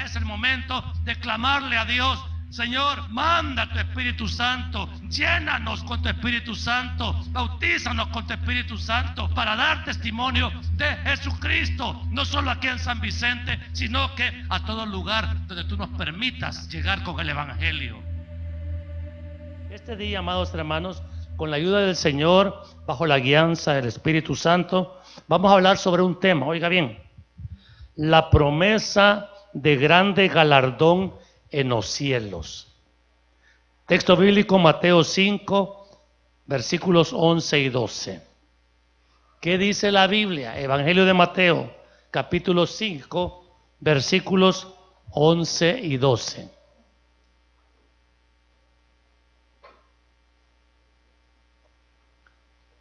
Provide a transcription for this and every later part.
es el momento de clamarle a Dios: Señor, manda tu Espíritu Santo, llénanos con tu Espíritu Santo, bautízanos con tu Espíritu Santo para dar testimonio de Jesucristo, no solo aquí en San Vicente, sino que a todo lugar donde tú nos permitas llegar con el Evangelio. Este día, amados hermanos, con la ayuda del Señor, bajo la guianza del Espíritu Santo, vamos a hablar sobre un tema, oiga bien: la promesa de grande galardón en los cielos. Texto bíblico, Mateo 5, versículos 11 y 12. ¿Qué dice la Biblia? Evangelio de Mateo, capítulo 5, versículos 11 y 12.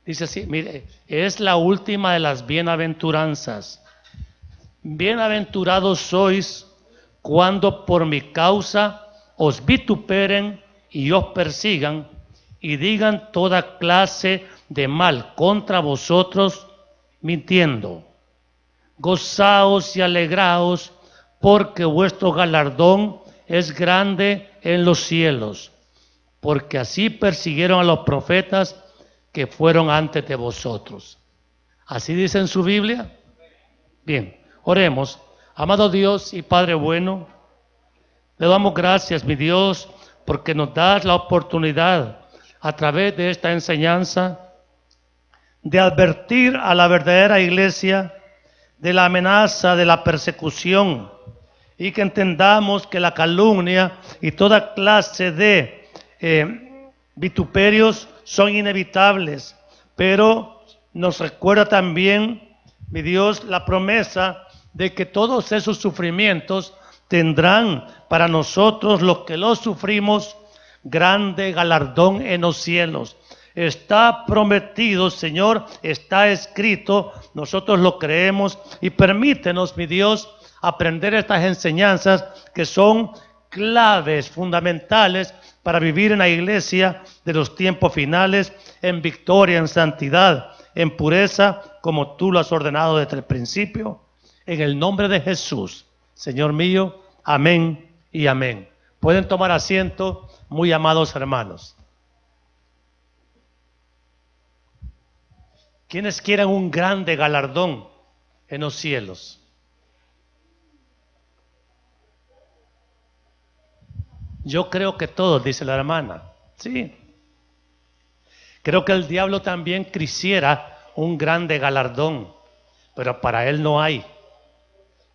Dice así, mire, es la última de las bienaventuranzas. Bienaventurados sois cuando por mi causa os vituperen y os persigan y digan toda clase de mal contra vosotros, mintiendo. Gozaos y alegraos, porque vuestro galardón es grande en los cielos, porque así persiguieron a los profetas que fueron antes de vosotros. ¿Así dice en su Biblia? Bien, oremos. Amado Dios y Padre bueno, le damos gracias, mi Dios, porque nos das la oportunidad a través de esta enseñanza de advertir a la verdadera iglesia de la amenaza de la persecución, y que entendamos que la calumnia y toda clase de vituperios son inevitables, pero nos recuerda también, mi Dios, la promesa de que todos esos sufrimientos tendrán para nosotros, los que los sufrimos, grande galardón en los cielos. Está prometido, Señor, está escrito, nosotros lo creemos, y permítenos, mi Dios, aprender estas enseñanzas que son claves fundamentales para vivir en la iglesia de los tiempos finales, en victoria, en santidad, en pureza, como tú lo has ordenado desde el principio. En el nombre de Jesús, Señor mío, amén y amén. Pueden tomar asiento, muy amados hermanos. ¿Quiénes quieren un grande galardón en los cielos? Yo creo que todos, dice la hermana. Sí. Creo que el diablo también quisiera un grande galardón, pero para él no hay.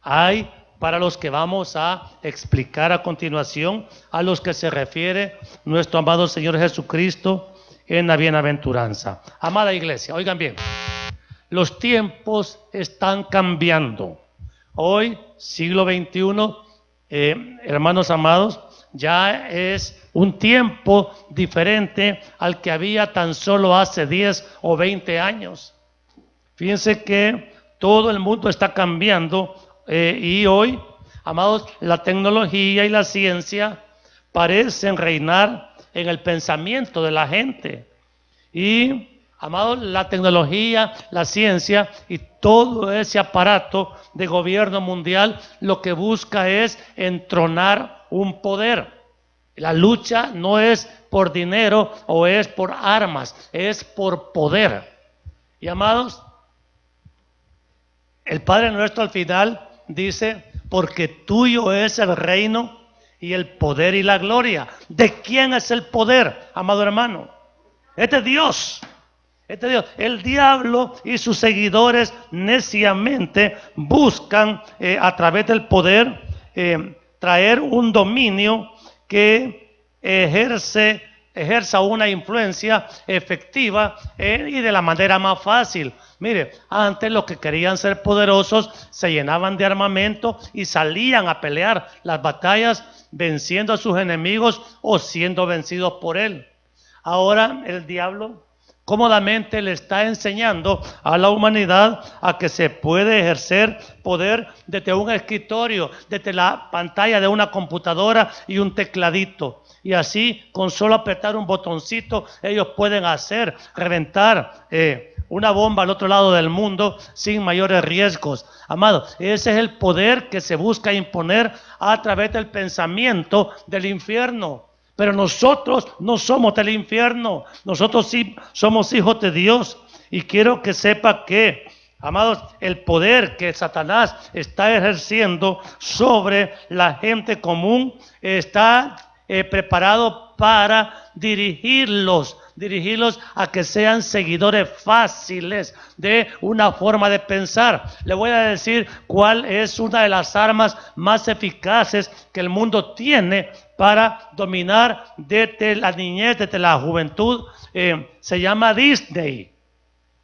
Hay para los que vamos a explicar a continuación, a los que se refiere nuestro amado Señor Jesucristo en la bienaventuranza. Amada iglesia, oigan bien, los tiempos están cambiando. Hoy, siglo XXI, hermanos amados, ya es un tiempo diferente al que había tan solo hace 10 o 20 años. Fíjense que todo el mundo está cambiando. Y hoy, amados, la tecnología y la ciencia parecen reinar en el pensamiento de la gente. Y, amados, la tecnología, la ciencia y todo ese aparato de gobierno mundial lo que busca es entronar un poder. La lucha no es por dinero o es por armas, es por poder. Y, amados, el Padre nuestro al final dice: porque tuyo es el reino y el poder y la gloria. ¿De quién es el poder, amado hermano? Es de Dios. Es de Dios. El diablo y sus seguidores neciamente buscan a través del poder traer un dominio que ejerza una influencia efectiva y de la manera más fácil. Mire, antes los que querían ser poderosos se llenaban de armamento y salían a pelear las batallas venciendo a sus enemigos o siendo vencidos por él. Ahora el diablo cómodamente le está enseñando a la humanidad a que se puede ejercer poder desde un escritorio, desde la pantalla de una computadora y un tecladito. Y así, con solo apretar un botoncito, ellos pueden reventar una bomba al otro lado del mundo sin mayores riesgos. Amado, ese es el poder que se busca imponer a través del pensamiento del infierno. Pero nosotros no somos del infierno, nosotros sí somos hijos de Dios. Y quiero que sepa que, amados, el poder que Satanás está ejerciendo sobre la gente común está preparado para dirigirlos a que sean seguidores fáciles de una forma de pensar. Le voy a decir cuál es una de las armas más eficaces que el mundo tiene para dominar desde la niñez, desde la juventud. Se llama Disney,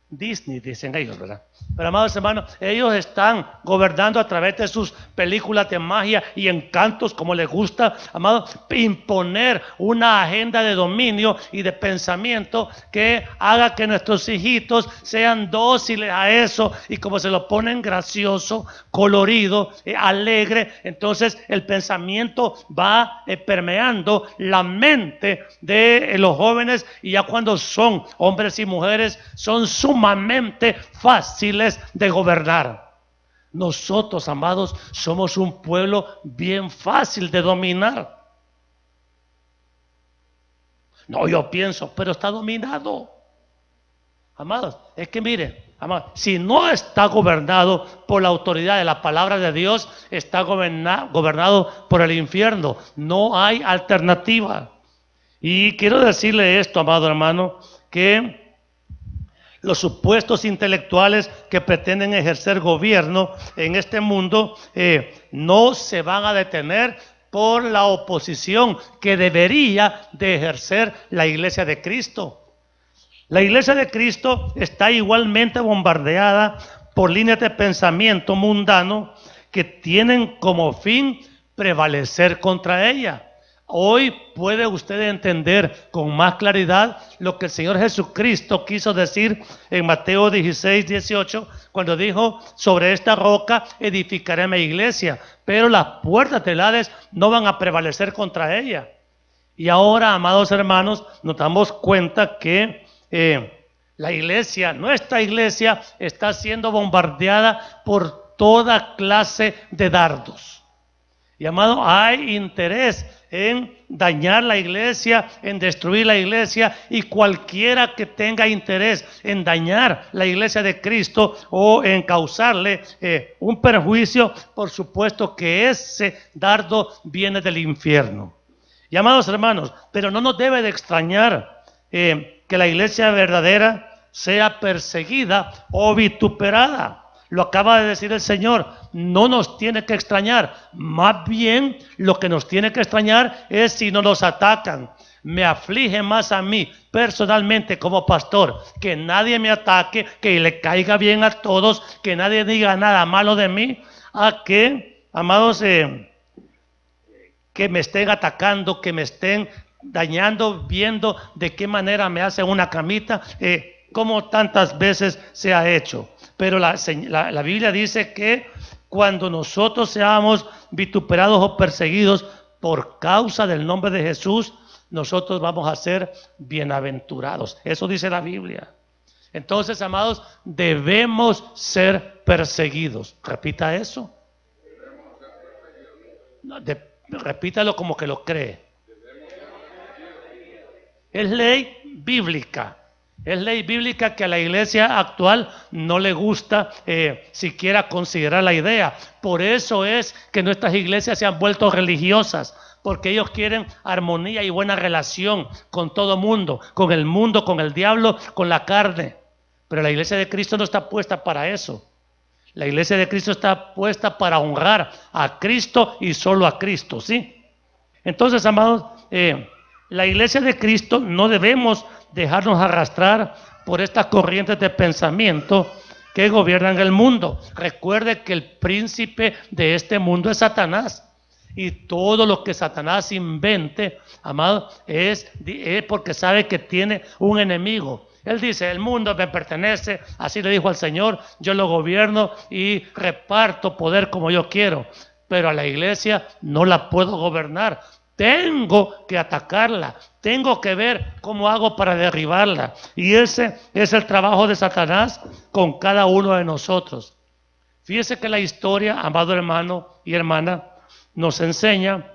dicen ellos, ¿verdad? Pero amados hermanos, ellos están gobernando a través de sus películas de magia y encantos, como les gusta, amados, imponer una agenda de dominio y de pensamiento que haga que nuestros hijitos sean dóciles a eso, y como se lo ponen gracioso, colorido, alegre, entonces el pensamiento va permeando la mente de los jóvenes, y ya cuando son hombres y mujeres son sumamente fáciles de gobernar. Nosotros, amados, somos un pueblo bien fácil de dominar. No, yo pienso, pero está dominado. Amados, es que mire, amados, si no está gobernado por la autoridad de la palabra de Dios, está gobernado por el infierno. No hay alternativa. Y quiero decirle esto, amado hermano, que los supuestos intelectuales que pretenden ejercer gobierno en este mundo no se van a detener por la oposición que debería de ejercer la Iglesia de Cristo. La Iglesia de Cristo está igualmente bombardeada por líneas de pensamiento mundano que tienen como fin prevalecer contra ella. Hoy puede usted entender con más claridad lo que el Señor Jesucristo quiso decir en Mateo 16, 18, cuando dijo: sobre esta roca edificaré mi iglesia, pero las puertas del Hades no van a prevalecer contra ella. Y ahora, amados hermanos, nos damos cuenta que la iglesia, nuestra iglesia, está siendo bombardeada por toda clase de dardos. Y amado, hay interés en dañar la iglesia, en destruir la iglesia, y cualquiera que tenga interés en dañar la iglesia de Cristo o en causarle un perjuicio, por supuesto que ese dardo viene del infierno. Y amados hermanos, pero no nos debe de extrañar que la iglesia verdadera sea perseguida o vituperada. Lo acaba de decir el Señor, no nos tiene que extrañar. Más bien, lo que nos tiene que extrañar es si no nos atacan. Me aflige más a mí, personalmente, como pastor, que nadie me ataque, que le caiga bien a todos, que nadie diga nada malo de mí, a que, amados, que me estén atacando, que me estén dañando, viendo de qué manera me hacen una camita, como tantas veces se ha hecho. Pero la Biblia dice que cuando nosotros seamos vituperados o perseguidos por causa del nombre de Jesús, nosotros vamos a ser bienaventurados. Eso dice la Biblia. Entonces, amados, debemos ser perseguidos. Repita eso. Repítalo como que lo cree. Es ley bíblica. Es ley bíblica que a la iglesia actual no le gusta siquiera considerar la idea. Por eso es que nuestras iglesias se han vuelto religiosas, porque ellos quieren armonía y buena relación con todo mundo, con el diablo, con la carne. Pero la iglesia de Cristo no está puesta para eso. La iglesia de Cristo está puesta para honrar a Cristo y solo a Cristo, ¿sí? Entonces, amados, la iglesia de Cristo no debemos dejarnos arrastrar por estas corrientes de pensamiento que gobiernan el mundo. Recuerde que el príncipe de este mundo es Satanás, y todo lo que Satanás invente, amado, es porque sabe que tiene un enemigo. Él dice: el mundo me pertenece, así le dijo al Señor, yo lo gobierno y reparto poder como yo quiero, pero a la iglesia no la puedo gobernar, tengo que atacarla, tengo que ver cómo hago para derribarla. Y ese es el trabajo de Satanás con cada uno de nosotros. Fíjese que la historia, amado hermano y hermana, nos enseña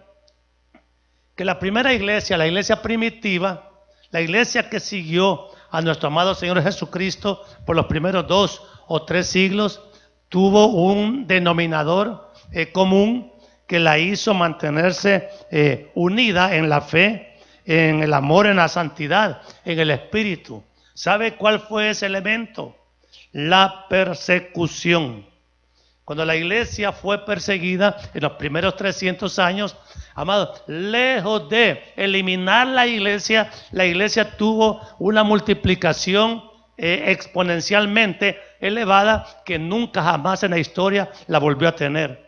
que la primera iglesia, la iglesia primitiva, la iglesia que siguió a nuestro amado Señor Jesucristo por los primeros 2 o 3 siglos, tuvo un denominador común que la hizo mantenerse unida en la fe, en el amor, en la santidad, en el espíritu. ¿Sabe cuál fue ese elemento? La persecución. Cuando la iglesia fue perseguida en los primeros 300 años, amados, lejos de eliminar la iglesia tuvo una multiplicación exponencialmente elevada que nunca jamás en la historia la volvió a tener.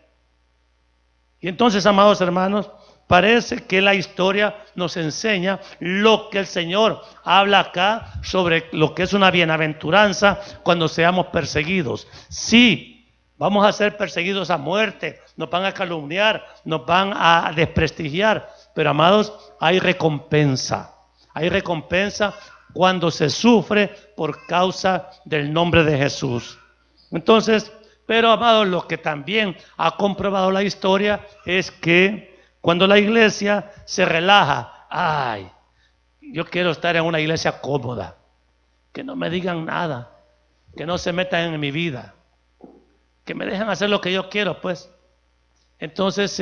Y entonces, amados hermanos, parece que la historia nos enseña lo que el Señor habla acá sobre lo que es una bienaventuranza cuando seamos perseguidos. Sí, vamos a ser perseguidos a muerte, nos van a calumniar, nos van a desprestigiar, pero amados, hay recompensa cuando se sufre por causa del nombre de Jesús. Entonces, pero amados, lo que también ha comprobado la historia es que cuando la iglesia se relaja, ay, yo quiero estar en una iglesia cómoda, que no me digan nada, que no se metan en mi vida, que me dejen hacer lo que yo quiero, pues. Entonces,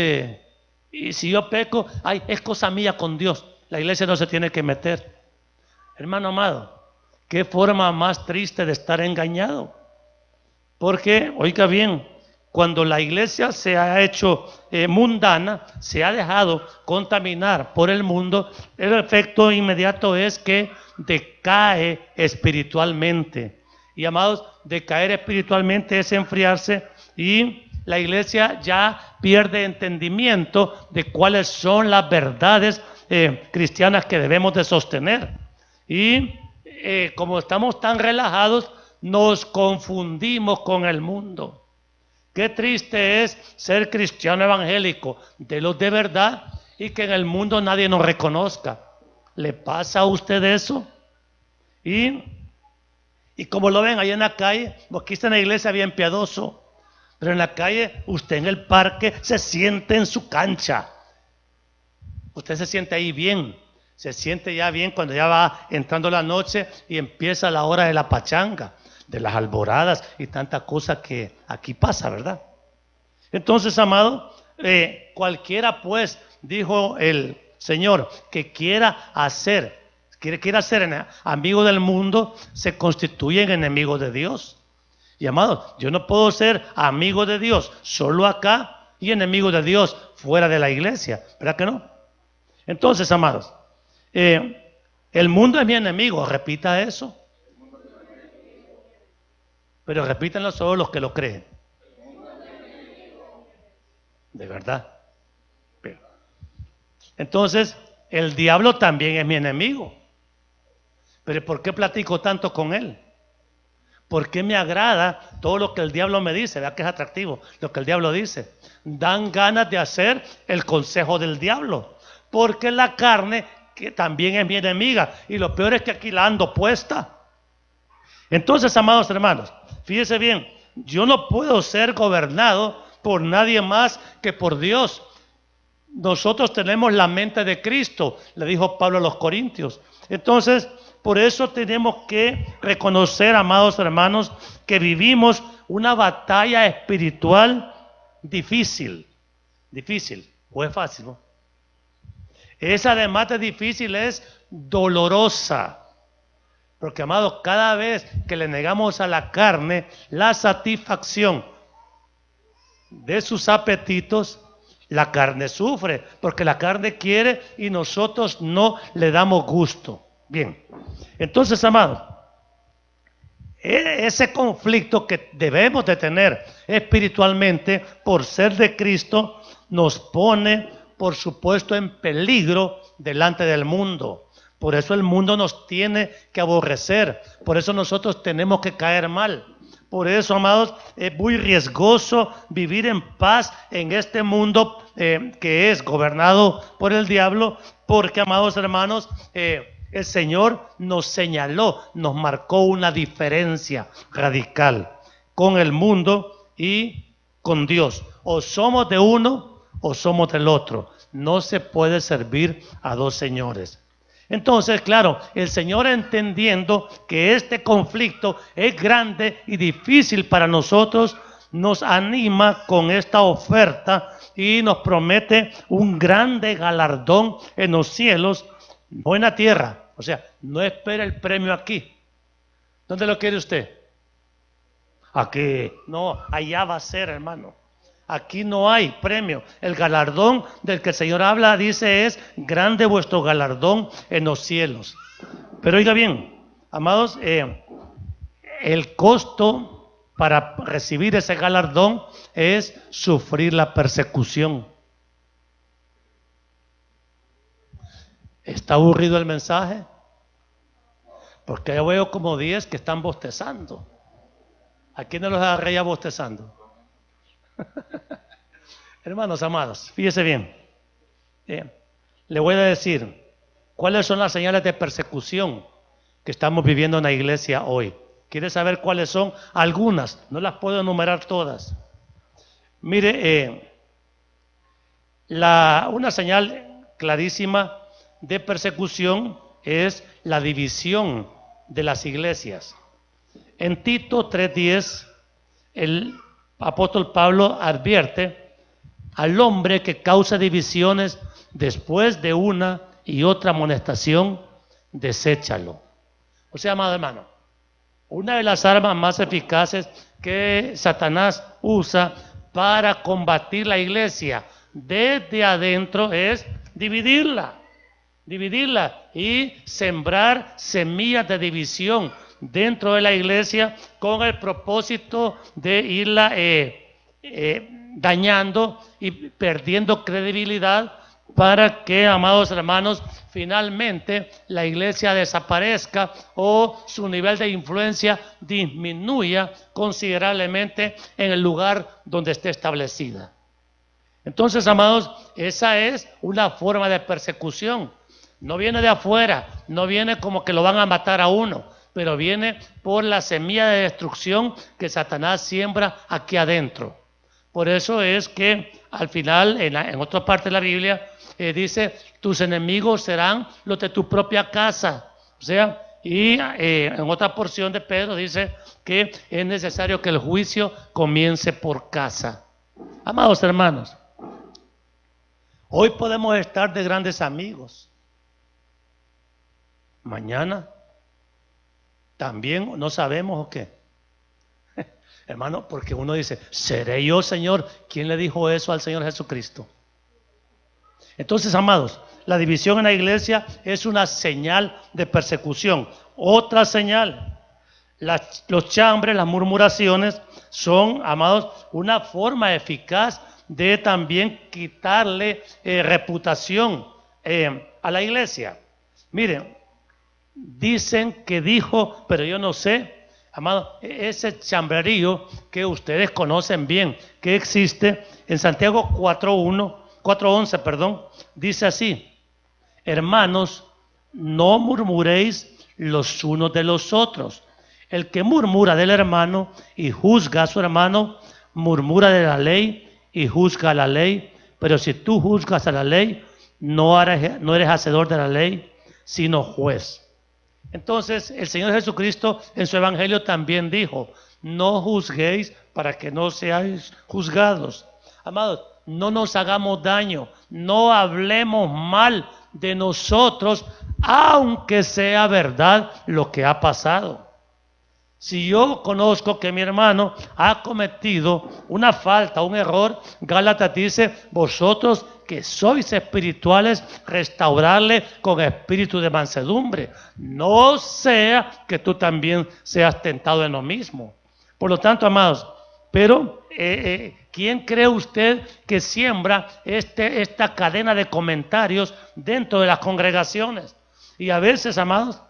y si yo peco, ay, es cosa mía con Dios, la iglesia no se tiene que meter. Hermano amado, qué forma más triste de estar engañado. Porque, oiga bien, cuando la iglesia se ha hecho mundana, se ha dejado contaminar por el mundo, el efecto inmediato es que decae espiritualmente. Y amados, decaer espiritualmente es enfriarse y la iglesia ya pierde entendimiento de cuáles son las verdades cristianas que debemos de sostener. Y como estamos tan relajados, nos confundimos con el mundo. Qué triste es ser cristiano evangélico de los de verdad y que en el mundo nadie nos reconozca. ¿Le pasa a usted eso? Y como lo ven ahí en la calle, aquí está en la iglesia bien piadoso, pero en la calle, usted en el parque se siente en su cancha. Usted se siente ahí bien. Se siente ya bien cuando ya va entrando la noche y empieza la hora de la pachanga, de las alboradas y tanta cosa que aquí pasa, ¿verdad? Entonces, amado, cualquiera pues, dijo el Señor, que quiera ser amigo del mundo, se constituye en enemigo de Dios. Y amado, yo no puedo ser amigo de Dios solo acá y enemigo de Dios fuera de la iglesia, ¿verdad que no? Entonces, amados, el mundo es mi enemigo, repita eso. Pero repítanlo solo los que lo creen. De verdad. Entonces, el diablo también es mi enemigo. Pero ¿por qué platico tanto con él? ¿Por qué me agrada todo lo que el diablo me dice? Vea que es atractivo lo que el diablo dice. Dan ganas de hacer el consejo del diablo. Porque la carne, que también es mi enemiga. Y lo peor es que aquí la ando puesta. Entonces, amados hermanos, fíjese bien, yo no puedo ser gobernado por nadie más que por Dios. Nosotros tenemos la mente de Cristo, le dijo Pablo a los Corintios. Entonces, por eso tenemos que reconocer, amados hermanos, que vivimos una batalla espiritual difícil. Difícil, o es fácil, ¿no? Esa además de difícil es dolorosa. Porque, amados, cada vez que le negamos a la carne la satisfacción de sus apetitos, la carne sufre, porque la carne quiere y nosotros no le damos gusto. Bien, entonces, amados, ese conflicto que debemos de tener espiritualmente por ser de Cristo nos pone, por supuesto, en peligro delante del mundo. Por eso el mundo nos tiene que aborrecer. Por eso nosotros tenemos que caer mal. Por eso, amados, es muy riesgoso vivir en paz en este mundo que es gobernado por el diablo, porque, amados hermanos, el Señor nos señaló, nos marcó una diferencia radical con el mundo y con Dios. O somos de uno o somos del otro. No se puede servir a dos señores. Entonces, claro, el Señor, entendiendo que este conflicto es grande y difícil para nosotros, nos anima con esta oferta y nos promete un grande galardón en los cielos, no en la tierra. O sea, no espera el premio aquí. ¿Dónde lo quiere usted? Aquí. No, allá va a ser, hermano. Aquí no hay premio. El galardón del que el Señor habla, dice, es grande vuestro galardón en los cielos. Pero oiga bien, amados, el costo para recibir ese galardón es sufrir la persecución. ¿Está aburrido el mensaje? Porque yo veo como 10 que están bostezando. ¿A quiénes los agarré ya bostezando? Hermanos amados, fíjese bien. Le voy a decir cuáles son las señales de persecución que estamos viviendo en la iglesia hoy. ¿Quiere saber cuáles son? Algunas, no las puedo enumerar todas. Mire, una señal clarísima de persecución es la división de las iglesias. En Tito 3:10, el apóstol Pablo advierte: al hombre que causa divisiones después de una y otra amonestación, deséchalo. O sea, amado hermano, una de las armas más eficaces que Satanás usa para combatir la iglesia desde adentro es dividirla y sembrar semillas de división dentro de la iglesia con el propósito de irla dañando y perdiendo credibilidad, para que, amados hermanos, finalmente la iglesia desaparezca o su nivel de influencia disminuya considerablemente en el lugar donde esté establecida. Entonces, amados, esa es una forma de persecución. No viene de afuera, no viene como que lo van a matar a uno, pero viene por la semilla de destrucción que Satanás siembra aquí adentro. Por eso es que al final, en otra parte de la Biblia, dice: tus enemigos serán los de tu propia casa. O sea, y en otra porción de Pedro dice que es necesario que el juicio comience por casa. Amados hermanos, hoy podemos estar de grandes amigos. Mañana también no sabemos o qué. Hermano, porque uno dice: ¿seré yo, Señor? ¿Quién le dijo eso al Señor Jesucristo? Entonces, amados, la división en la iglesia es una señal de persecución. Otra señal: los chambres, las murmuraciones son, amados, una forma eficaz de también quitarle reputación a la iglesia. Miren, dicen que dijo, pero yo no sé. Amado, ese chambrerío que ustedes conocen bien, que existe en Santiago 4:11, dice así: hermanos, no murmuréis los unos de los otros. El que murmura del hermano y juzga a su hermano, murmura de la ley y juzga a la ley. Pero si tú juzgas a la ley, no eres hacedor de la ley, sino juez. Entonces, el Señor Jesucristo en su evangelio también dijo: no juzguéis para que no seáis juzgados. Amados, no nos hagamos daño, no hablemos mal de nosotros, aunque sea verdad lo que ha pasado. Si yo conozco que mi hermano ha cometido una falta, un error, Gálatas dice: vosotros que sois espirituales, restaurarle con espíritu de mansedumbre, no sea que tú también seas tentado en lo mismo. Por lo tanto, amados, pero ¿quién cree usted que siembra esta cadena de comentarios dentro de las congregaciones? Y a veces, amados,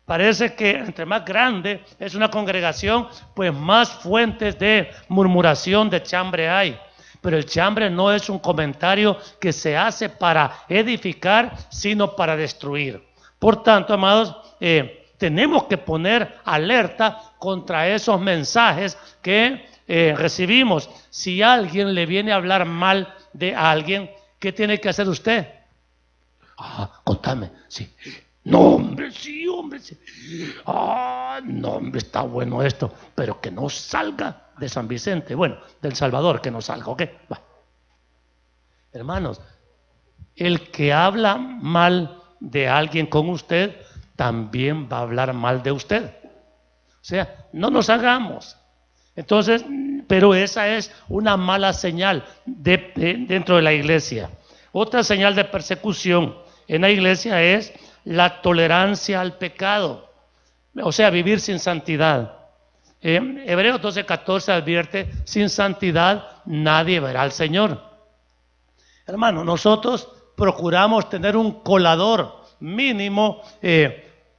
parece que entre más grande es una congregación, pues más fuentes de murmuración, de chambre hay. Pero el chambre no es un comentario que se hace para edificar, sino para destruir. Por tanto, amados, tenemos que poner alerta contra esos mensajes que recibimos. Si alguien le viene a hablar mal de alguien, ¿qué tiene que hacer usted? Contame, sí. No, hombre, sí, hombre, sí. No, hombre, está bueno esto, pero que no salga de San Vicente, bueno, del Salvador, que no salga, ¿ok? Va. Hermanos, el que habla mal de alguien con usted, también va a hablar mal de usted. O sea, no nos hagamos. Entonces, pero esa es una mala señal dentro de la iglesia. Otra señal de persecución en la iglesia es la tolerancia al pecado, o sea, vivir sin santidad. Hebreos 12:14 advierte: sin santidad nadie verá al Señor. Hermano, nosotros procuramos tener un colador mínimo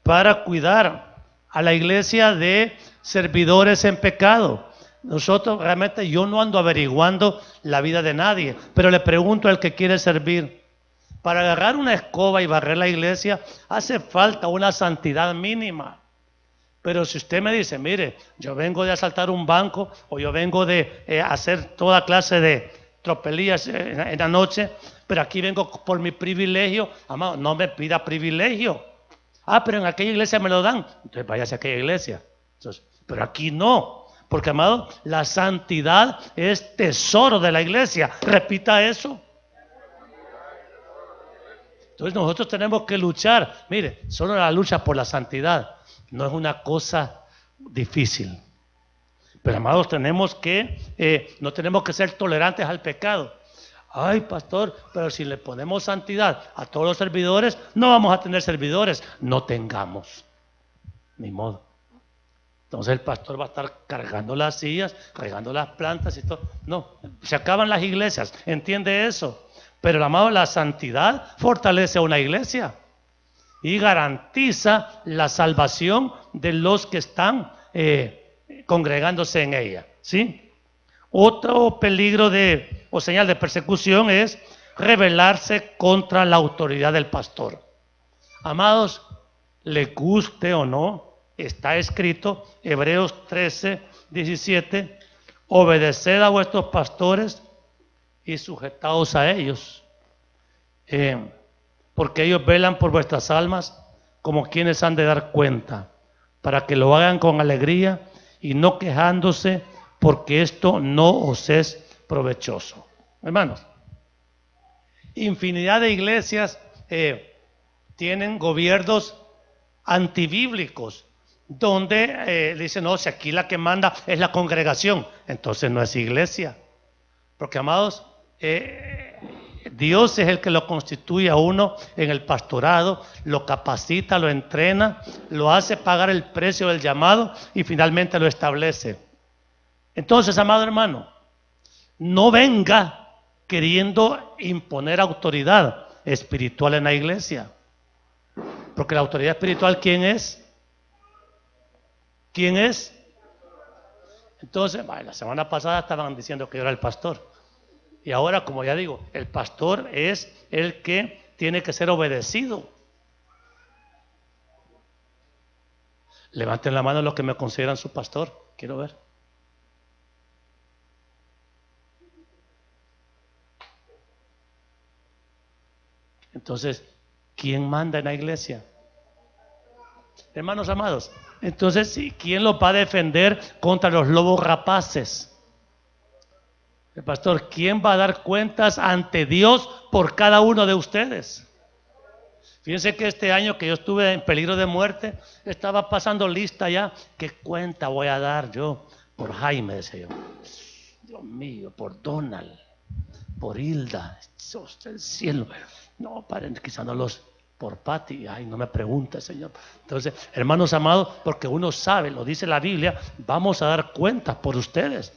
para cuidar a la iglesia de servidores en pecado. Nosotros realmente, yo no ando averiguando la vida de nadie, pero le pregunto al que quiere servir. Para agarrar una escoba y barrer la iglesia hace falta una santidad mínima. Pero si usted me dice: mire, yo vengo de asaltar un banco, o yo vengo de hacer toda clase de tropelías en la noche, pero aquí vengo por mi privilegio, amado, no me pida privilegio. Pero en aquella iglesia me lo dan, entonces váyase a aquella iglesia. Entonces, pero aquí no, porque, amado, la santidad es tesoro de la iglesia. Repita eso. Entonces nosotros tenemos que luchar. Mire, solo la lucha por la santidad no es una cosa difícil. Pero, amados, tenemos que no tenemos que ser tolerantes al pecado. Ay, pastor, pero si le ponemos santidad a todos los servidores, no vamos a tener servidores. No tengamos, ni modo. Entonces el pastor va a estar cargando las sillas, cargando las plantas y todo. No, se acaban las iglesias, entiende eso. Pero, amado, la santidad fortalece a una iglesia y garantiza la salvación de los que están congregándose en ella, ¿sí? Otro peligro o señal de persecución es rebelarse contra la autoridad del pastor. Amados, le guste o no, está escrito, Hebreos 13:17, obedeced a vuestros pastores y sujetaos a ellos, porque ellos velan por vuestras almas como quienes han de dar cuenta, para que lo hagan con alegría y no quejándose, porque esto no os es provechoso. Hermanos, infinidad de iglesias tienen gobiernos antibíblicos, donde dicen: no, si aquí la que manda es la congregación, entonces no es iglesia. Porque, amados, Dios es el que lo constituye a uno en el pastorado, lo capacita, lo entrena, lo hace pagar el precio del llamado y finalmente lo establece. Entonces, amado hermano, no venga queriendo imponer autoridad espiritual en la iglesia. Porque la autoridad espiritual, ¿quién es? ¿Quién es? Entonces, la semana pasada estaban diciendo que yo era el pastor. Y ahora, como ya digo, el pastor es el que tiene que ser obedecido. Levanten la mano los que me consideran su pastor. Quiero ver. Entonces, ¿quién manda en la iglesia? Hermanos amados, entonces, ¿quién los va a defender contra los lobos rapaces? El pastor. ¿Quién va a dar cuentas ante Dios por cada uno de ustedes? Fíjense que este año que yo estuve en peligro de muerte, estaba pasando lista ya. ¿Qué cuenta voy a dar yo por Jaime? Decía yo. Dios mío, por Donald, por Hilda, Dios del cielo. No, paren, quizás no los... por Pati, ay, no me pregunte, Señor. Entonces, hermanos amados, porque uno sabe, lo dice la Biblia, vamos a dar cuentas por ustedes.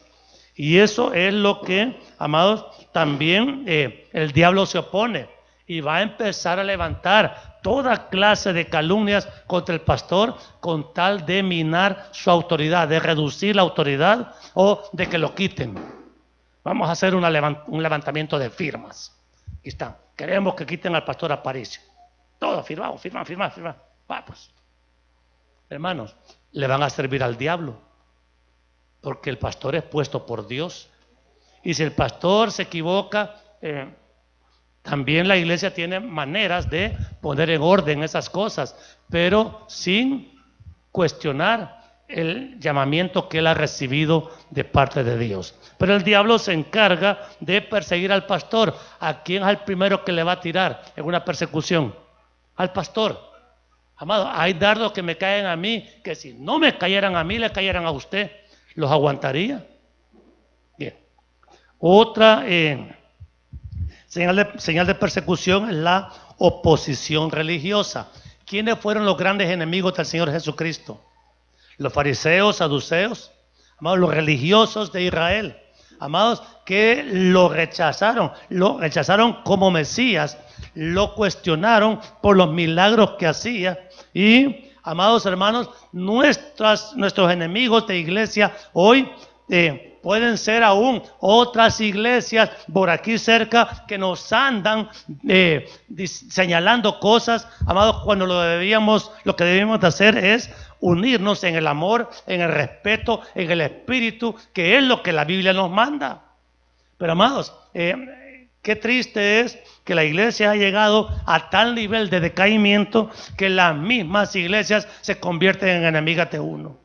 Y eso es lo que, amados, también el diablo se opone y va a empezar a levantar toda clase de calumnias contra el pastor con tal de minar su autoridad, de reducir la autoridad o de que lo quiten. Vamos a hacer un levantamiento de firmas. Aquí están. Queremos que quiten al pastor Aparicio. Todo firmado, firma. Va, pues. Hermanos, le van a servir al diablo. Porque el pastor es puesto por Dios. Y si el pastor se equivoca, también la iglesia tiene maneras de poner en orden esas cosas, pero sin cuestionar el llamamiento que él ha recibido de parte de Dios. Pero el diablo se encarga de perseguir al pastor. ¿A quién es el primero que le va a tirar en una persecución? Al pastor. Amado, hay dardos que me caen a mí, que si no me cayeran a mí, le cayeran a usted. ¿Los aguantaría? Bien. Otra señal de persecución es la oposición religiosa. ¿Quiénes fueron los grandes enemigos del Señor Jesucristo? Los fariseos, saduceos, amados, los religiosos de Israel, amados, que lo rechazaron como Mesías, lo cuestionaron por los milagros que hacía. Y, amados hermanos, nuestros enemigos de iglesia hoy pueden ser aún otras iglesias por aquí cerca que nos andan señalando cosas, amados, cuando lo que debíamos de hacer es unirnos en el amor, en el respeto, en el espíritu, que es lo que la Biblia nos manda. Pero amados, qué triste es que la iglesia ha llegado a tal nivel de decaimiento que las mismas iglesias se convierten en enemigas de uno.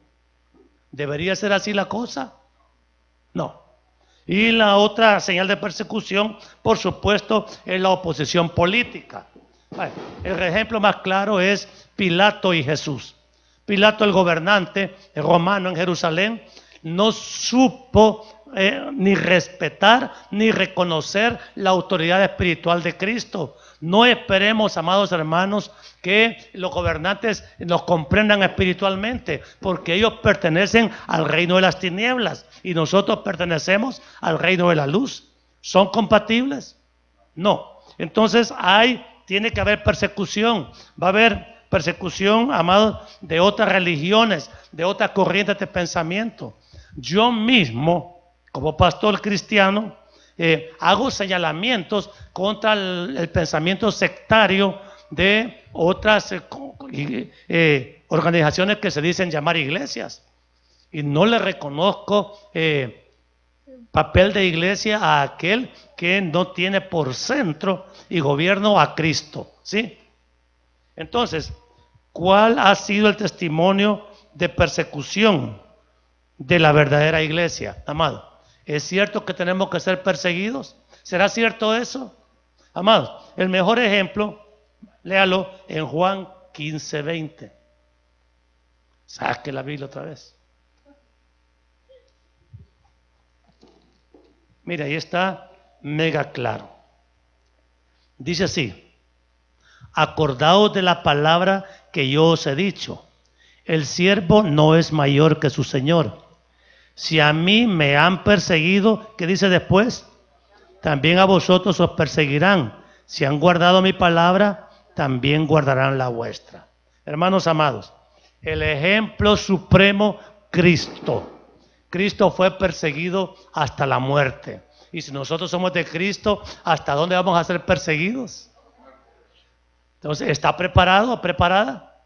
¿Debería ser así la cosa? No. Y la otra señal de persecución, por supuesto, es la oposición política. El ejemplo más claro es Pilato y Jesús. Pilato, el gobernante romano en Jerusalén, no supo ni respetar ni reconocer la autoridad espiritual de Cristo. No esperemos, amados hermanos, que los gobernantes nos comprendan espiritualmente, porque ellos pertenecen al reino de las tinieblas y nosotros pertenecemos al reino de la luz. ¿Son compatibles? No. Entonces tiene que haber persecución. Va a haber persecución, amados, de otras religiones, de otras corrientes de pensamiento. Yo mismo, como pastor cristiano, hago señalamientos contra el pensamiento sectario de otras organizaciones que se dicen llamar iglesias. Y no le reconozco papel de iglesia a aquel que no tiene por centro y gobierno a Cristo, ¿sí? Entonces, ¿cuál ha sido el testimonio de persecución de la verdadera iglesia, amado? ¿Es cierto que tenemos que ser perseguidos? ¿Será cierto eso? Amados, el mejor ejemplo, léalo en Juan 15:20. Saque la Biblia otra vez. Mira, ahí está mega claro. Dice así: acordaos de la palabra que yo os he dicho. El siervo no es mayor que su señor. Si a mí me han perseguido, ¿qué dice después? También a vosotros os perseguirán. Si han guardado mi palabra, también guardarán la vuestra. Hermanos amados, el ejemplo supremo, Cristo. Cristo fue perseguido hasta la muerte. Y si nosotros somos de Cristo, ¿hasta dónde vamos a ser perseguidos? Entonces, ¿está preparado o preparada?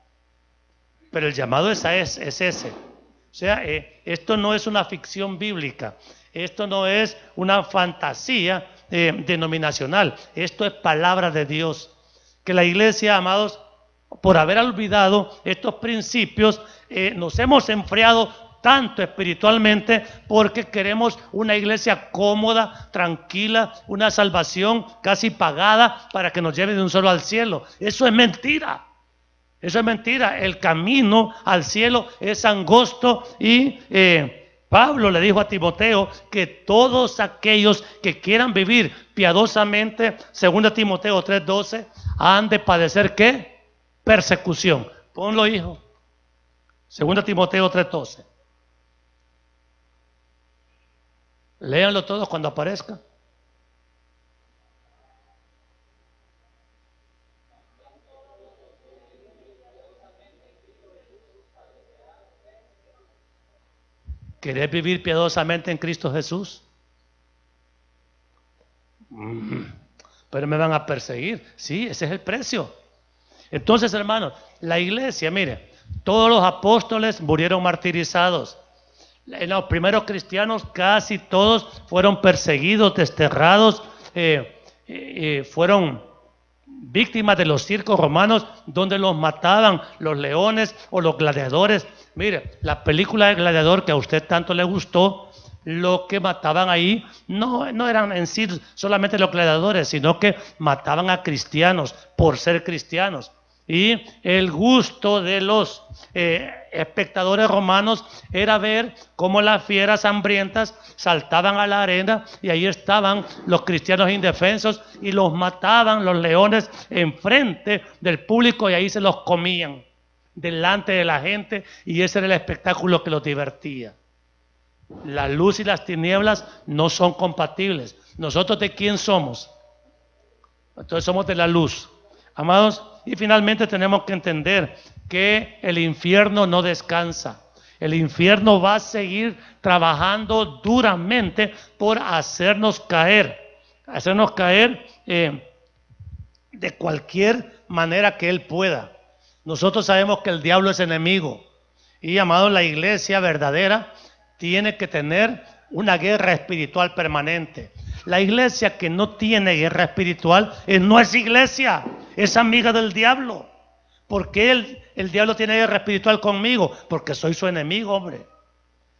Pero el llamado es ese. O sea, esto no es una ficción bíblica. Esto no es una fantasía denominacional. Esto es palabra de Dios. Que la iglesia, amados, por haber olvidado estos principios, nos hemos enfriado tanto espiritualmente porque queremos una iglesia cómoda, tranquila, una salvación casi pagada para que nos lleve de un solo al cielo. Eso es mentira. Eso es mentira. El camino al cielo es angosto y Pablo le dijo a Timoteo que todos aquellos que quieran vivir piadosamente, 2 Timoteo 3:12, han de padecer ¿qué? Persecución. Ponlo, hijo. 2 Timoteo 3:12. Léanlo todos cuando aparezca. ¿Querés vivir piadosamente en Cristo Jesús? Pero me van a perseguir. Sí, ese es el precio. Entonces, hermanos, la iglesia, mire, todos los apóstoles murieron martirizados. Los primeros cristianos casi todos fueron perseguidos, desterrados, fueron víctimas de los circos romanos donde los mataban los leones o los gladiadores. Mire, la película de Gladiador que a usted tanto le gustó, lo que mataban ahí no eran en sí solamente los gladiadores, sino que mataban a cristianos por ser cristianos. Y el gusto de los espectadores romanos era ver cómo las fieras hambrientas saltaban a la arena y ahí estaban los cristianos indefensos y los mataban los leones enfrente del público y ahí se los comían delante de la gente y ese era el espectáculo que los divertía. La luz y las tinieblas no son compatibles. ¿Nosotros de quién somos? Entonces somos de la luz. Amados, y finalmente tenemos que entender que el infierno no descansa. El infierno va a seguir trabajando duramente por hacernos caer de cualquier manera que él pueda. Nosotros sabemos que el diablo es enemigo y, amados, la iglesia verdadera tiene que tener una guerra espiritual permanente. La iglesia que no tiene guerra espiritual no es iglesia, es amiga del diablo. ¿Por qué el diablo tiene guerra espiritual conmigo? Porque soy su enemigo, hombre.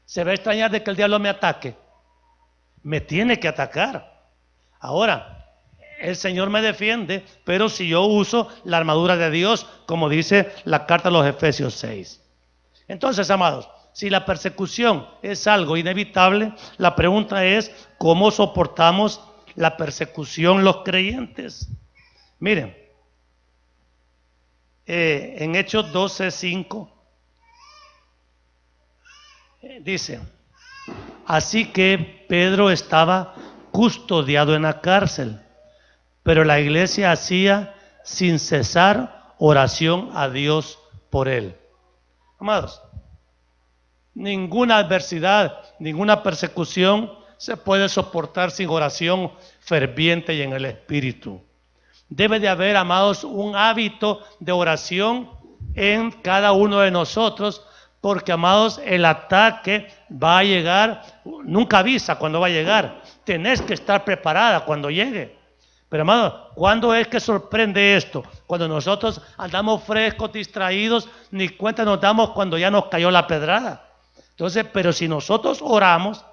¿Se va a extrañar de que el diablo me ataque? Me tiene que atacar. Ahora, el Señor me defiende, pero si yo uso la armadura de Dios, como dice la carta a los Efesios 6. Entonces, amados, si la persecución es algo inevitable, la pregunta es, ¿cómo soportamos la persecución los creyentes? Miren, en Hechos 12:5 dice, así que Pedro estaba custodiado en la cárcel, pero la iglesia hacía sin cesar oración a Dios por él. Amados, ninguna adversidad, ninguna persecución se puede soportar sin oración ferviente y en el Espíritu. Debe de haber, amados, un hábito de oración en cada uno de nosotros, porque, amados, el ataque va a llegar, nunca avisa cuando va a llegar. Tenés que estar preparada cuando llegue. Pero, amados, ¿cuándo es que sorprende esto? Cuando nosotros andamos frescos, distraídos, ni cuenta nos damos cuando ya nos cayó la pedrada. Entonces, pero si nosotros oramos,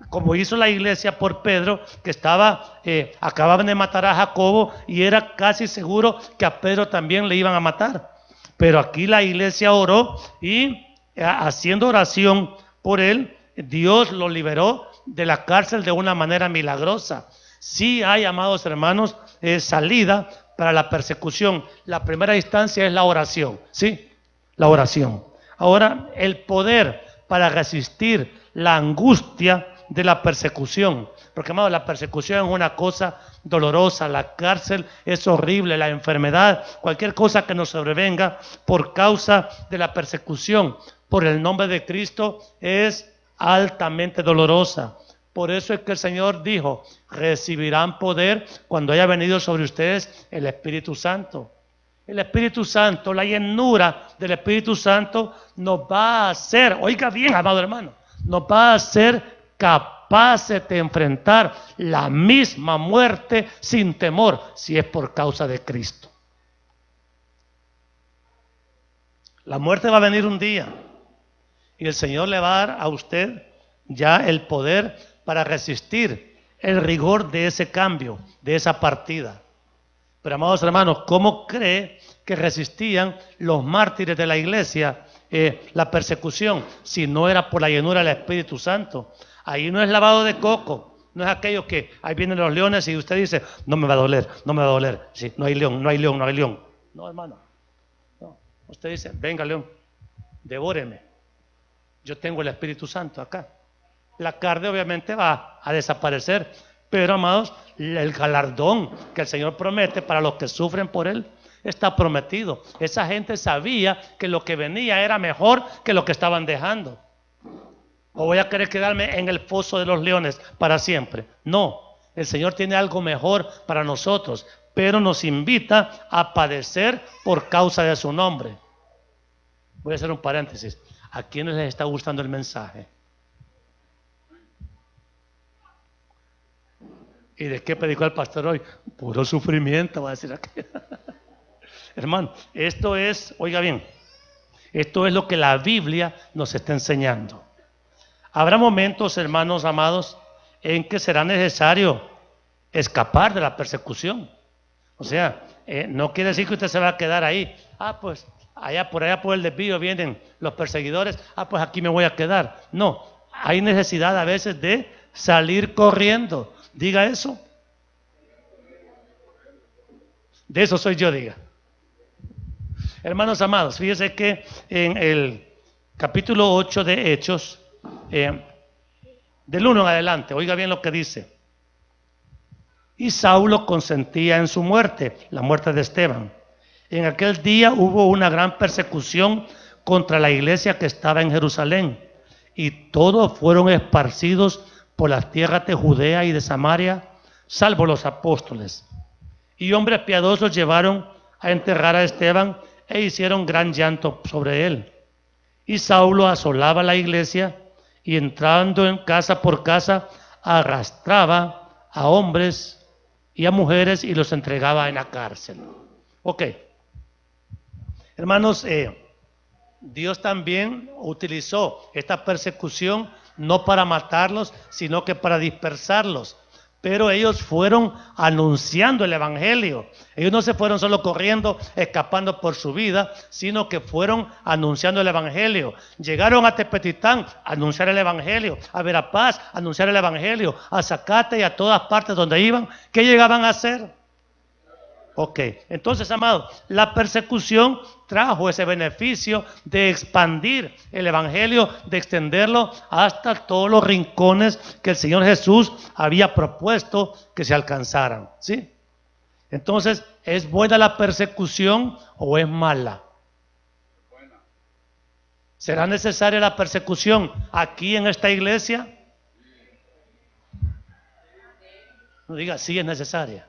como hizo la iglesia por Pedro, que acababan de matar a Jacobo y era casi seguro que a Pedro también le iban a matar. Pero aquí la iglesia oró y haciendo oración por él, Dios lo liberó de la cárcel de una manera milagrosa. Sí hay, amados hermanos, salida para la persecución. La primera instancia es la oración, ¿sí? La oración. Ahora, el poder para resistir la angustia de la persecución. Porque, amados, la persecución es una cosa dolorosa, la cárcel es horrible, la enfermedad, cualquier cosa que nos sobrevenga por causa de la persecución por el nombre de Cristo es altamente dolorosa. Por eso es que el Señor dijo, recibirán poder cuando haya venido sobre ustedes el Espíritu Santo. El Espíritu Santo, la llenura del Espíritu Santo nos va a hacer, oiga bien, amado hermano, nos va a hacer capaces de enfrentar la misma muerte sin temor, si es por causa de Cristo. La muerte va a venir un día y el Señor le va a dar a usted ya el poder para resistir el rigor de ese cambio, de esa partida. Pero, amados hermanos, ¿cómo cree que resistían los mártires de la iglesia la persecución si no era por la llenura del Espíritu Santo? Ahí no es lavado de coco, no es aquello que ahí vienen los leones y usted dice, no me va a doler, no me va a doler. Sí, no hay león, no hay león, no hay león. No, hermano. No. Usted dice, venga león, devóreme. Yo tengo el Espíritu Santo acá. La carne obviamente va a desaparecer, pero, amados, el galardón que el Señor promete para los que sufren por Él está prometido. Esa gente sabía que lo que venía era mejor que lo que estaban dejando. ¿O voy a querer quedarme en el foso de los leones para siempre? No, El Señor tiene algo mejor para nosotros, pero nos invita a padecer por causa de su nombre. Voy a hacer un paréntesis. ¿A quiénes les está gustando el mensaje? ¿Y de qué predicó el pastor hoy? Puro sufrimiento, va a decir aquí. Hermano, esto es, oiga bien, esto es lo que la Biblia nos está enseñando. Habrá momentos, hermanos amados, en que será necesario escapar de la persecución. O sea, no quiere decir que usted se va a quedar ahí. Pues allá por el desvío vienen los perseguidores. Pues aquí me voy a quedar. No, hay necesidad a veces de salir corriendo. Diga eso. De eso soy yo, diga. Hermanos amados, fíjense que en el capítulo 8 de Hechos, del 1 en adelante, oiga bien lo que dice. Y Saulo consentía en su muerte, la muerte de Esteban. En aquel día hubo una gran persecución contra la iglesia que estaba en Jerusalén, y todos fueron esparcidos por las tierras de Judea y de Samaria, salvo los apóstoles. Y hombres piadosos llevaron a enterrar a Esteban e hicieron gran llanto sobre él. Y Saulo asolaba la iglesia y entrando en casa por casa arrastraba a hombres y a mujeres y los entregaba en la cárcel. Ok. Hermanos, Dios también utilizó esta persecución no para matarlos, sino que para dispersarlos. Pero ellos fueron anunciando el evangelio. Ellos no se fueron solo corriendo, escapando por su vida, sino que fueron anunciando el evangelio. Llegaron a Tepetitán a anunciar el evangelio, a Verapaz a anunciar el evangelio, a Zacate y a todas partes donde iban. ¿Qué llegaban a hacer? Ok, entonces, amados, la persecución trajo ese beneficio de expandir el evangelio, de extenderlo hasta todos los rincones que el Señor Jesús había propuesto que se alcanzaran, ¿sí? Entonces, ¿es buena la persecución o es mala? ¿Será necesaria la persecución aquí en esta iglesia? No diga, sí es necesaria.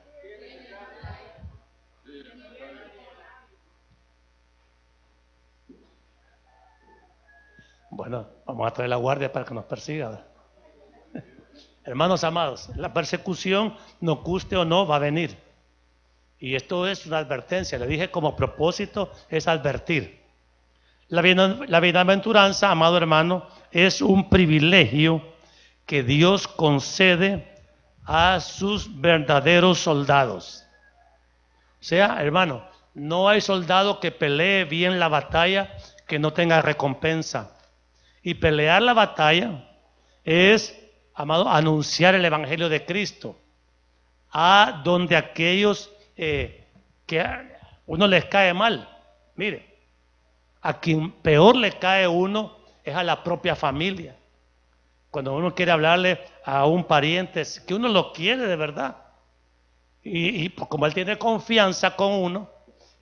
Bueno, vamos a traer la guardia para que nos persiga. Hermanos amados, la persecución, nos guste o no, va a venir. Y esto es una advertencia. Le dije como propósito es advertir. La bienaventuranza, amado hermano, es un privilegio que Dios concede a sus verdaderos soldados. O sea, hermano, no hay soldado que pelee bien la batalla que no tenga recompensa. Y pelear la batalla es, amado, anunciar el evangelio de Cristo a donde aquellos que a uno les cae mal. Mire, a quien peor le cae uno es a la propia familia. Cuando uno quiere hablarle a un pariente que uno lo quiere de verdad y como él tiene confianza con uno,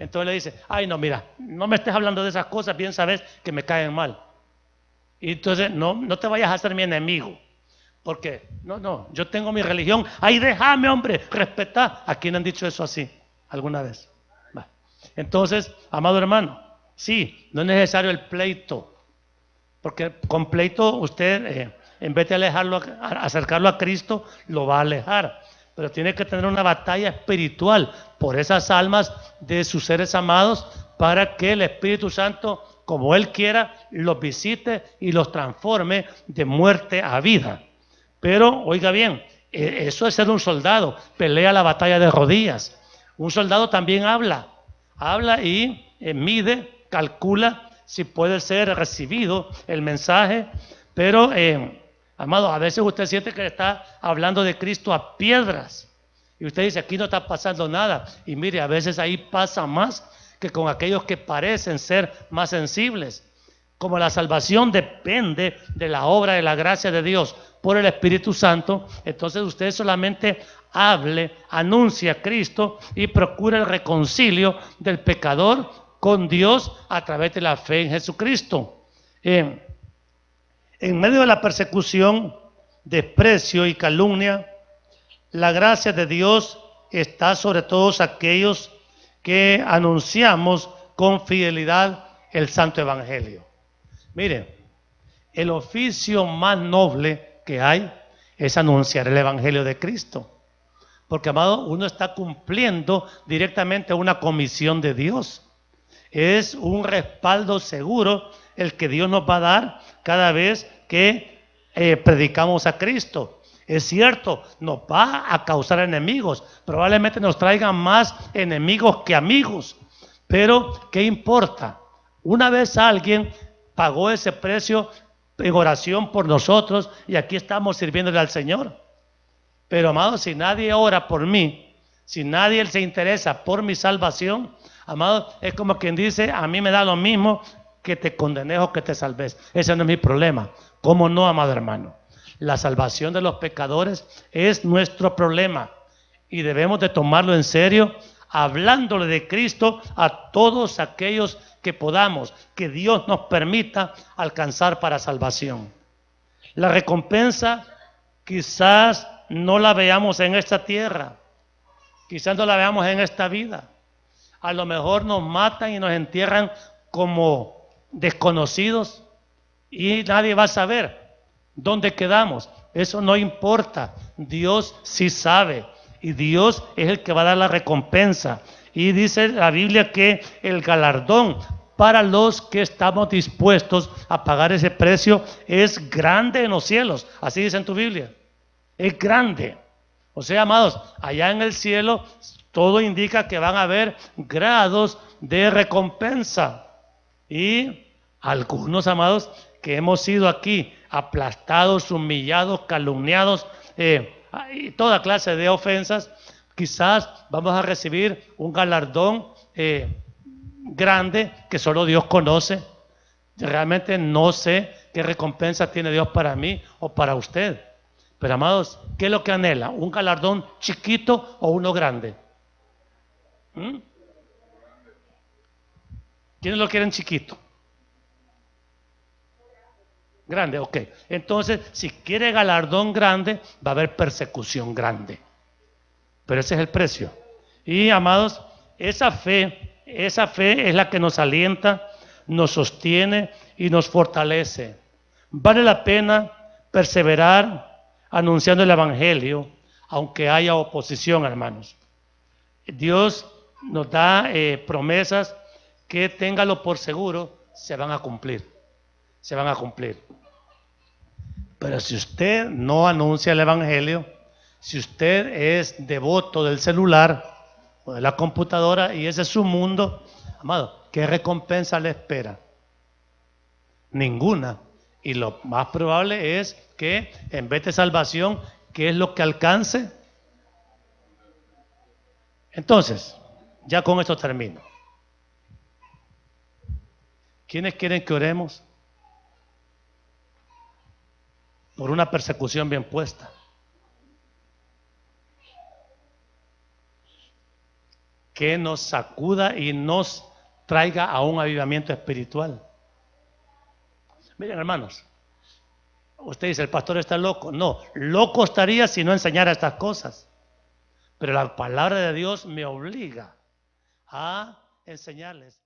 entonces le dice, ay no, mira, no me estés hablando de esas cosas, bien sabes que me caen mal. Y entonces no te vayas a hacer mi enemigo. Porque, no, yo tengo mi religión. Ay, déjame, hombre, respetá. ¿A quién han dicho eso así alguna vez? Va. Entonces, amado hermano, sí, no es necesario el pleito. Porque con pleito usted, en vez de acercarlo a Cristo, lo va a alejar. Pero tiene que tener una batalla espiritual por esas almas de sus seres amados para que el Espíritu Santo, como Él quiera, los visite y los transforme de muerte a vida. Pero, oiga bien, eso es ser un soldado, pelea la batalla de rodillas. Un soldado también habla y mide, calcula si puede ser recibido el mensaje, pero, amado, a veces usted siente que está hablando de Cristo a piedras y usted dice, aquí no está pasando nada, y mire, a veces ahí pasa más que con aquellos que parecen ser más sensibles. Como la salvación depende de la obra de la gracia de Dios por el Espíritu Santo, entonces usted solamente hable, anuncie a Cristo y procure el reconcilio del pecador con Dios a través de la fe en Jesucristo. En medio de la persecución, desprecio y calumnia, La gracia de Dios está sobre todos aquellos que anunciamos con fidelidad el Santo Evangelio. Miren, el oficio más noble que hay es anunciar el Evangelio de Cristo. Porque, amado, uno está cumpliendo directamente una comisión de Dios. Es un respaldo seguro el que Dios nos va a dar cada vez que predicamos a Cristo. Es cierto, nos va a causar enemigos. Probablemente nos traigan más enemigos que amigos. Pero, ¿qué importa? Una vez alguien pagó ese precio en oración por nosotros y aquí estamos sirviéndole al Señor. Pero, amado, si nadie ora por mí, si nadie se interesa por mi salvación, amado, es como quien dice, a mí me da lo mismo que te condenes o que te salves. Ese no es mi problema. ¿Cómo no, amado hermano? La salvación de los pecadores es nuestro problema y debemos de tomarlo en serio, hablándole de Cristo a todos aquellos que podamos, que Dios nos permita alcanzar para salvación. La recompensa quizás no la veamos en esta tierra, quizás no la veamos en esta vida. A lo mejor nos matan y nos entierran como desconocidos y nadie va a saber dónde quedamos. Eso no importa, Dios sí sabe y Dios es el que va a dar la recompensa. Y dice la Biblia que el galardón para los que estamos dispuestos a pagar ese precio es grande en los cielos. Así dice en tu Biblia. Es grande. O sea, amados, allá en el cielo todo indica que van a haber grados de recompensa. Y algunos, amados, que hemos sido aquí aplastados, humillados, calumniados, y toda clase de ofensas, quizás vamos a recibir un galardón grande que solo Dios conoce. Realmente no sé qué recompensa tiene Dios para mí o para usted. Pero, amados, ¿qué es lo que anhela? ¿Un galardón chiquito o uno grande? ¿Quiénes lo quieren chiquito? Grande, ok. Entonces, si quiere galardón grande, va a haber persecución grande. Pero ese es el precio. Y, amados, esa fe es la que nos alienta, nos sostiene y nos fortalece. Vale la pena perseverar anunciando el Evangelio, aunque haya oposición, hermanos. Dios nos da promesas que, téngalo por seguro, se van a cumplir. Se van a cumplir. Pero si usted no anuncia el Evangelio, si usted es devoto del celular o de la computadora y ese es su mundo, amado, ¿qué recompensa le espera? Ninguna. Y lo más probable es que en vez de salvación, ¿qué es lo que alcance? Entonces, ya con esto termino. ¿Quiénes quieren que oremos? Por una persecución bien puesta. Que nos sacuda y nos traiga a un avivamiento espiritual. Miren, hermanos, usted dice, el pastor está loco. No, loco estaría si no enseñara estas cosas. Pero la palabra de Dios me obliga a enseñarles.